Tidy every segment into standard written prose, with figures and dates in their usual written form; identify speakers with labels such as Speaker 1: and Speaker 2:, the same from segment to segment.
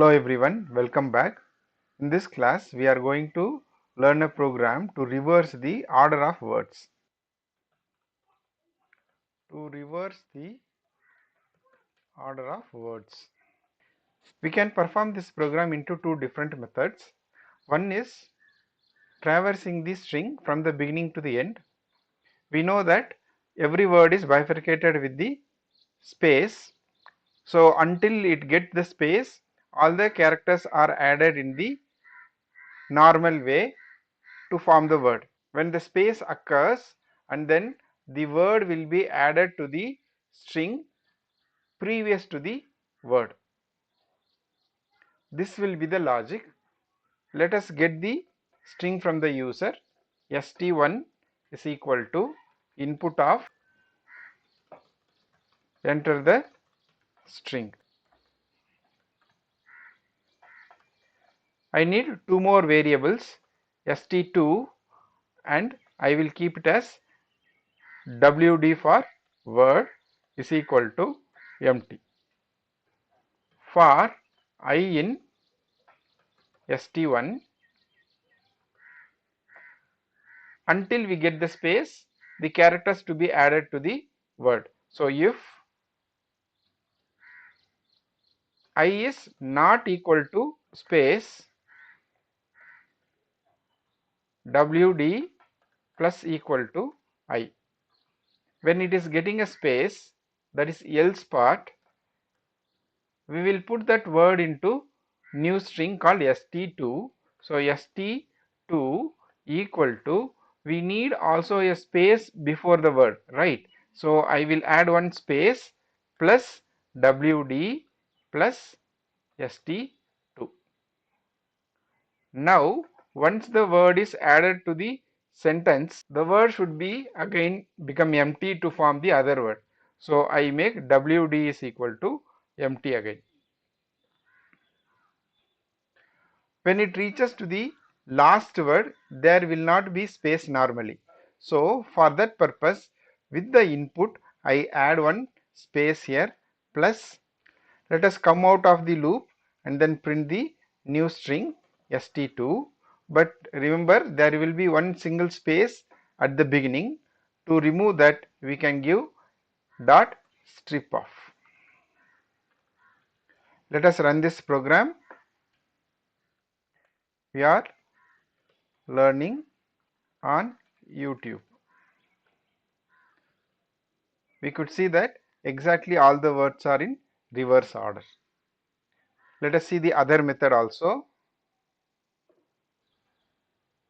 Speaker 1: Hello everyone, welcome back. In this class, we are going to learn a program to reverse the order of words. To reverse the order of words. We can perform this program into two different methods. One is traversing the string from the beginning to the end. We know that every word is bifurcated with the space. So until it gets the space, all the characters are added in the normal way to form the word. When the space occurs, and then the word will be added to the string previous to the word. This will be the logic. Let us get the string from the user. st1 is equal to input of, enter the string. I need two more variables, st2, and I will keep it as wd for word is equal to empty. For I in st1, until we get the space, the characters to be added to the word. So if I is not equal to space, wd plus equal to I. When it is getting a space, that is else part, we will put that word into new string called st2. So st2 equal to, we need also a space before the word, right? So I will add one space plus wd plus st2. Now once the word is added to the sentence, the word should be again become empty to form the other word. So I make wd is equal to empty again. When it reaches to the last word, there will not be space normally. So for that purpose, with the input, I add one space here plus, let us come out of the loop and then print the new string st2. But remember, there will be one single space at the beginning. To remove that, we can give dot strip off. Let us run this program. We are learning on YouTube. We could see that exactly all the words are in reverse order. Let us see the other method also.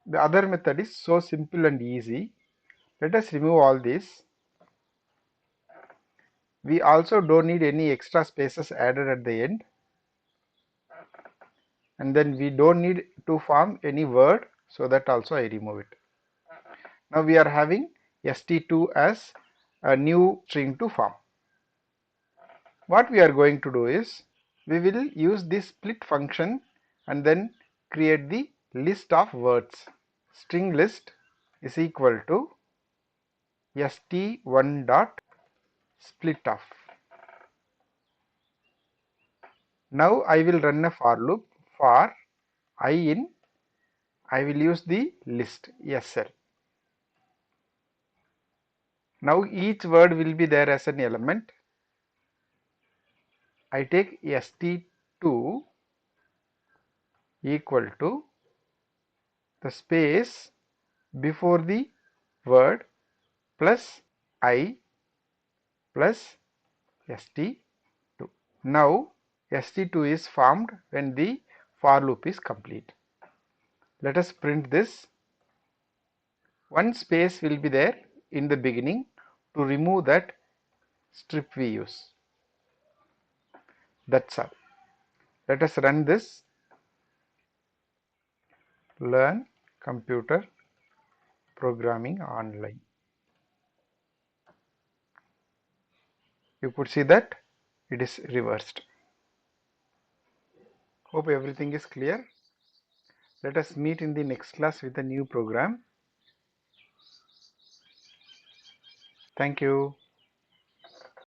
Speaker 1: The other method is so simple and easy. Let us remove all this. We also don't need any extra spaces added at the end, and then we don't need to form any word, so that also I remove it. Now we are having st2 as a new string to form. What we are going to do is, we will use this split function and then create the list of words. String list is equal to st1 dot split off. Now I will run a for loop. For I in, I will use the list sl. Now each word will be there as an element. I take st2 equal to the space before the word plus I plus st2. Now st2 is formed when the for loop is complete. Let us print this. One space will be there in the beginning. To remove that, strip we use. That's all. Let us run this. Learn computer programming online. You could see that it is reversed. Hope everything is clear. Let us meet in the next class with a new program. Thank you.